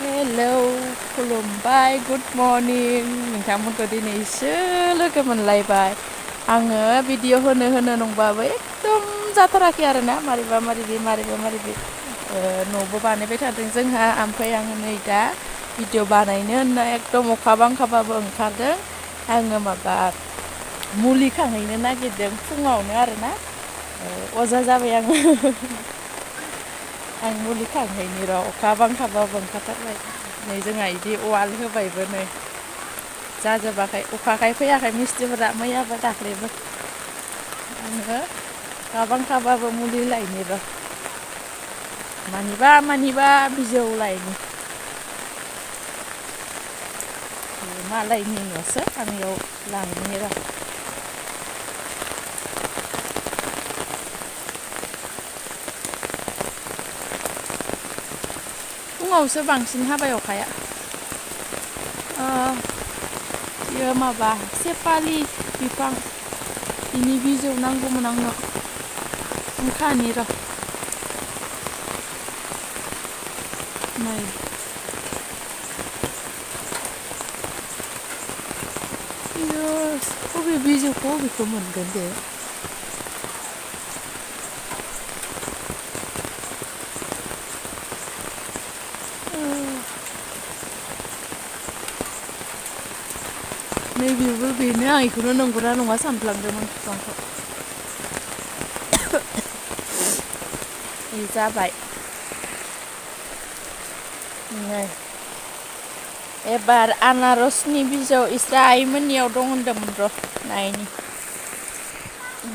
Hello खुलुमबाय good morning नोंथांमोनखौ दिनैसो लोगो मोनलायबाय आङो भिडिअ होनो नंबाबो एकदम जाथाराखै आरोना मारैबा न'बो बानायबाय थादों जोंहा ओमफ्राय आङो नै दा भिडिअ बानायनो होनना एकदम अखा बांखाबाबो ओंखारदों आङो माबा मुलि खांहैनो नागिरदों फुङावनो आरोना अजा जाबाय आङो आं मुलि खांहैनि र' अखा बांखाबाबो ओंखारथारबाय नै जोंहा इदि वाल होबायबो नै जाजोबाखै अखाखाय फैयाखै मिस्थ्रिफोरा मैयाबो दाख्लैबो आङो अखा बांखाबाबो मुलि लायनि र' मानिबा बिजौ लायनि मालायनि न'सो आं इयाव लांनि र' फुङावसो बांसिन हाबाय अखाया बियो माबा सेपालि बिफां बिनि बिजौ नांगौमोन आंनो खानि र' नै बियो बबे बिजौखौ बबेखौ मोनगोन दे नैबेबो बेनो आं बेखौनो नंगौना नङा सानफ्लांदोंमोन बिफांखौ जाबाय नै एबार आनारसनि बिजौ इस्रा आइमोननियाव दं होनदोंमोन र' नायनि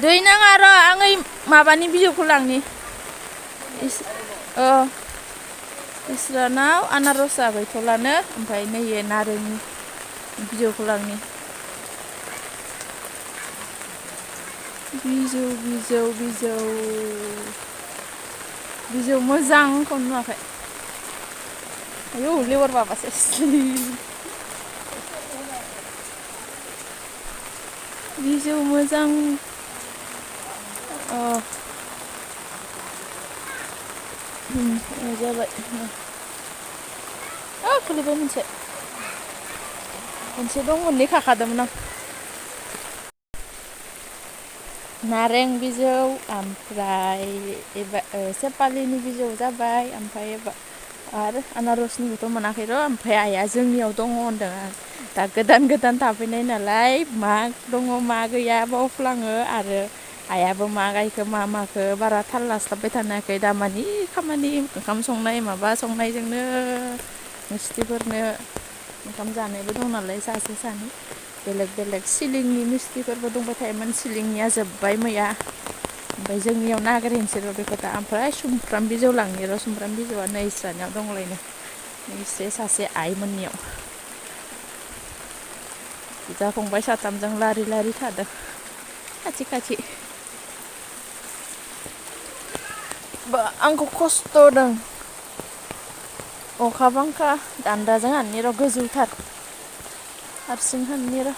दै नाङा र' आं ओइ माबानि बिजौखौ लांनि इसोरनाव आनारसआ गैथ'लानो ओमफ्राय नैयो नारेंनि बिजौखौ लांनि बिजौ मोजांखौनो नुवाखै आयौ लेवार बाबासो बिजौ मोजां जाबाय खोलैबाय मोनसे दं मोननै खाखादोंमोन आं नारें बिजौ ओमफ्राय सेपालिनि बिजौ जाबाय ओमफ्राय आरो आनारसनिखौथ' मोनाखै र' ओमफ्राय आइया जोंनियाव दङ होनदों दा गोदान थाफैनाय नालाय मा दङ मा गैया बावफ्लाङो आरो आइयाबो मा गायखो मा माखो बारा थाल लास्लाबबाय थानो दामानि खामानि ओंखाम संनाय माबा संनायजोंनो मिस्थ्रिफोरनो ओंखाम जानायबो दं नालाय सासे सानै बेलेग सिलिंनि मिस्थ्रिफोरबो दंबाय थायोमोन सिलिंनिया जोब्बाय मैया ओमफ्राय जोंनियाव नागिरहैनोसै र' बेखौ दा ओमफ्राय सुमफ्राम बिजौ लांनि र' सुमफ्राम बिजौआ नै इस्रानियाव दंलायनो एसे सासे आइमोननियाव बिदा फंबाय साथामजों लारि थादों खाथि आंखौ खस्थ' होदों अखा बांखा दान्दाजों हाननि र' गोजौथार हारसिं हाननि र'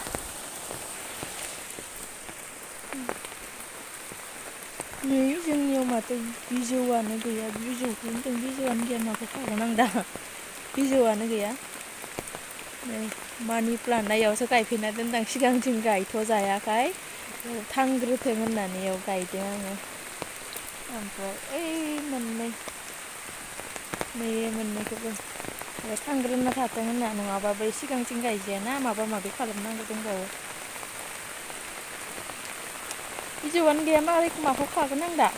नै जोंनियाव माथो बिजौआनो गैया बिजौखौ होनदों बिजौआनो गैया माखौ खागोन आं दा बिजौआनो गैया नै मानि प्लान्टआवसो गायफैना दोनदां सिगांथिं गायथ' जायाखाय थांग्रोथों होननानै इयाव गायदों आङो ओमफ्राय ओइ मोननैखौबो थांग्रोना थाथों होनना नङाबाबो सिगांथिं गायजायाना माबा माबि खालामनांगौ दंबावो बिजौआनो गैया माखौ खागोन आं दा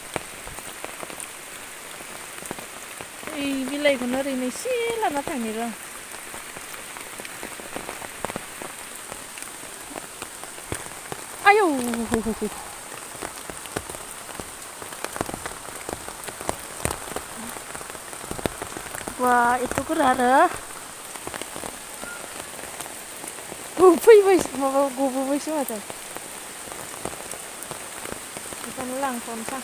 ओइ बिलाइखौनो ओरैनो एसे लाना थांनि र' आयौ बा एथ' गोरा आरो फैबाय माबा गबोबायसो माथो बेखौनो लांथ'नोसां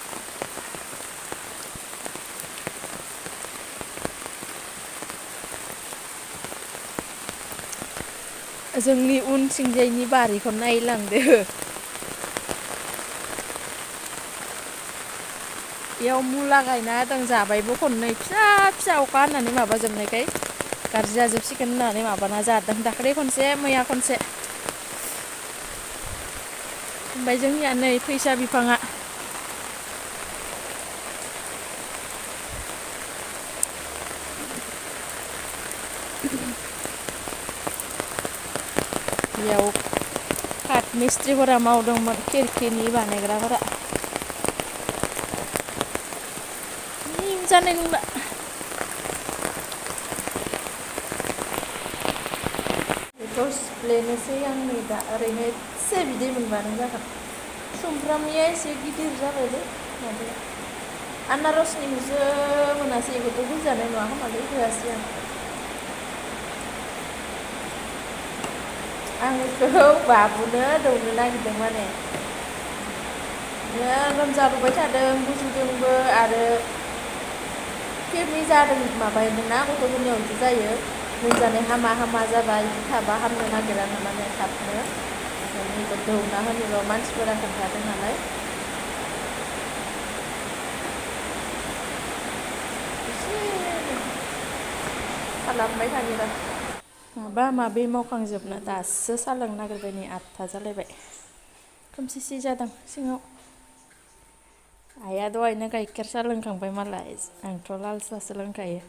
जोंनि उनथिंजायनि बारिखौ नायलांदो बेयाव मुला गायना होदों जाबायबो खननै फिसा अखा हानानै माबाजोबनायखाय गाज्रि जाजोबसिगोन होननानै माबाना जादों दाख्लै खनसे मैया खनसे ओमफ्राय जोंनिया नै फैसा बिफाङा बेयाव काट मिस्ट्रिफोरा मावदोंमोन खिरखिनि बानायग्राफोरा जानाय नंला बेखौ सिफ्लेनोसै आं नै दा ओरैनो एसे बिदै मोनबानो जागोन सुमफ्रामनिया एसे गिदिर जाबायलै माबाया आनारसनिखौसो मोनासै बेखौथ' होजानाय नङा खोमालै होआसै आं बेखौ बाबुनो दौनो नागिरदों माने लोमजालुबाय थादों गुजुदोंबो आरो फिरनि जादों माबादोंना गथ'फोरनियाव बिदि जायो लोमजानाय हामा हामा जाबाय बिदि थाबा हामनो नागिरा नालाय थाबनो बेखौ दौना होनोल' मानसिफोरा खोन्थादों नालाय एसे खालामबाय थानि र' माबा माबि मावखांजोबना दासो सा लोंनो नागिरबाय नै 8था जालायबाय खोमसिसि जादों सिङाव आइया दहायनो गाइखेर सा लोंखांबाय मालाय आंथ' लाल साहासो लोंखायो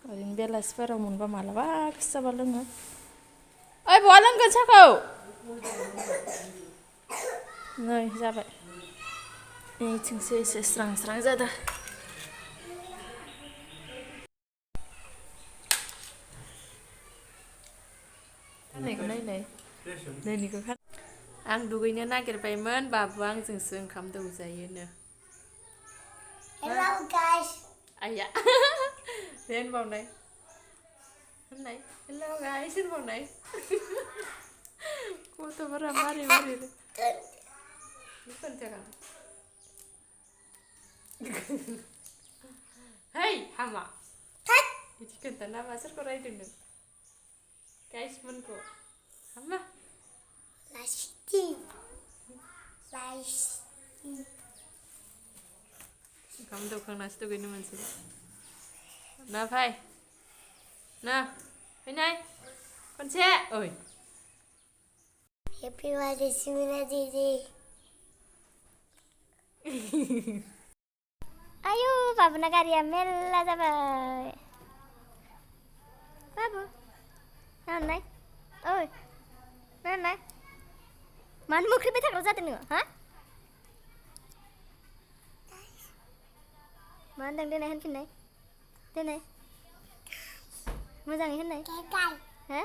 ओरैनो बेलासिफोराव मोनबा मालाबा गोसो जाबा लोङो ओइ बहा लोंगोन साहाखौ नै जाबाय नैथिंसो एसे स्रां स्रां जादों नायनाय नैनिखौ आं दुगैनो नागिरबायमोन बाबु आंजोंसो ओंखाम दौजायोनो Hello guys. आइया दे होनबावनाय होननाय हेल' गाइस होनबावनाय गथ'फोरा मारै मारै खोन्थाया है हामा बिदि खोन्थाना मा सोरखौ रायदों नों गाइसमोनखौ हामा ओंखाम दौखांनासो दुगैनो मोनसै ना फाय ना फैनाय खनसे ओइ Happy birthday Simina Didi. Ayo, Babu Nagaria Mela Zabai. Babu. Nanai. Oi. Nanai. Man mukri betak roza tenu, ha? Man dang denai han finai. Denai. Mojangi han nai. Kekai. Ha?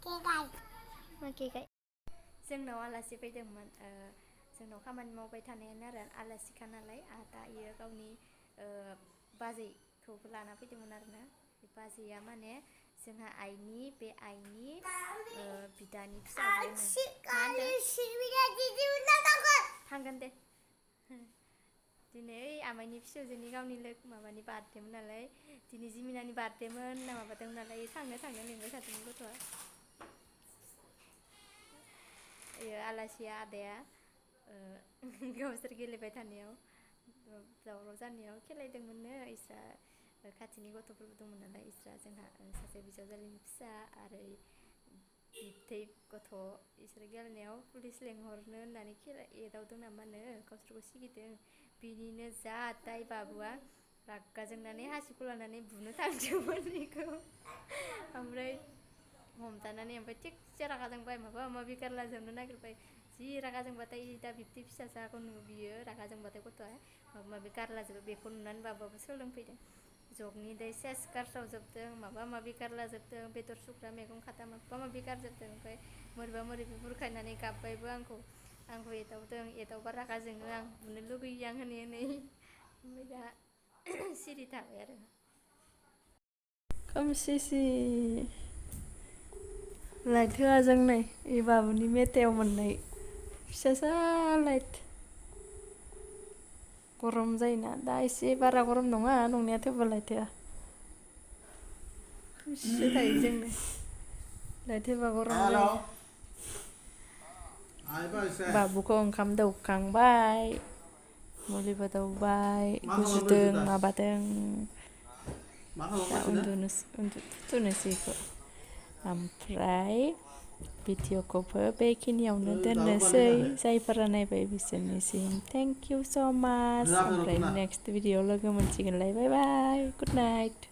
Kekai. Kekai. जोंनाव आलासि फैदोंमोन जोंनाव खामानि मावबाय थानायानो आरो आलासिखा नालाय दा इयो गावनि बाजैखौबो लाना फैदोंमोन आरोना बे बाजैया माने जोंहा आइनि बे आइनि बिदानि फिसाजोनो थांगोन दे दिनै आमाइनि फिसौजोनि गावनि माबानि बार्थडेमोन नालाय दिनै जिमिनानि बार्थडेमोन होनना माबादोंमोन नालाय थांनो लिंबाय थादोंमोन गथ'आ आलासिया आदाया गावसोर गेलेबाय थानायाव दावराव जानायाव खेलायदोंमोननो इस्रा खाथिनि गथ'फोरबो दंमोन नालाय इस्रा जोंहा सासे बिजावजालिनि फिसा आरो बिबथै गथ' इसोर गेलेनायाव पुलिस लेंहरनो होननानै एदावदों नामानो गावसोरखौ सिगिदों बिनिनो जा दाय बाबुआ रागा जोंनानै हासिबखौ लानानै बुनो थांदोंमोन बेखौ ओमफ्राय हमथानानै ओमफ्राय थिगसे रागा जोंबाय माबा माबि गारला जोबनो नागिरबाय जि रागा जोंबाथाय दा बिबथै फिसाजाखौ बियो रागा जोंबाथाय गथ'आ माबा माबि गारला जोबो बेखौ नुनानै बाबाबो सोलोंफैदों जगनि दै सेस गारस्रावजोबदों माबा माबि गारला जोबदों बेदर सुग्रा मैगं खादा माबा माबि गारजोबदों ओमफ्राय मोरैबा मोरैबि बुरखायनानै गाबबायबो आंखौ एदावबा रागा जोङो आं बुनो लुगैयो आं होनै ओमफ्राय दा सिरि थाबाय आरो खोमसिसि लाइट होआ जों नै इ बाबुनि मेथायाव मोननाय फिसासा लाइट गरम जायोना दा एसे बारा गरम नङा नंनाया थेवबो लाइट होआ खोमसिसो थायो जोंनो लाइट होबा गरम जायो बाबुखौ ओंखाम दौखांबाय मुलिबो दौबाय गुजुदों माबादों मा दा खालामगासिनो उन्दुथ'नोसै इखौ ओमफ्राय भिडिअखौबो बेखिनियावनो दाबो दोननोसै बानायखायाखै जायफोरा नायबाय बिसोरनिसिम थेंक इउ स' माच रोङाखै ओमफ्राय रखना नेक्स्ट भिडिअ लोगो मोनसिगोनलाय बाय बाय गुड नाइट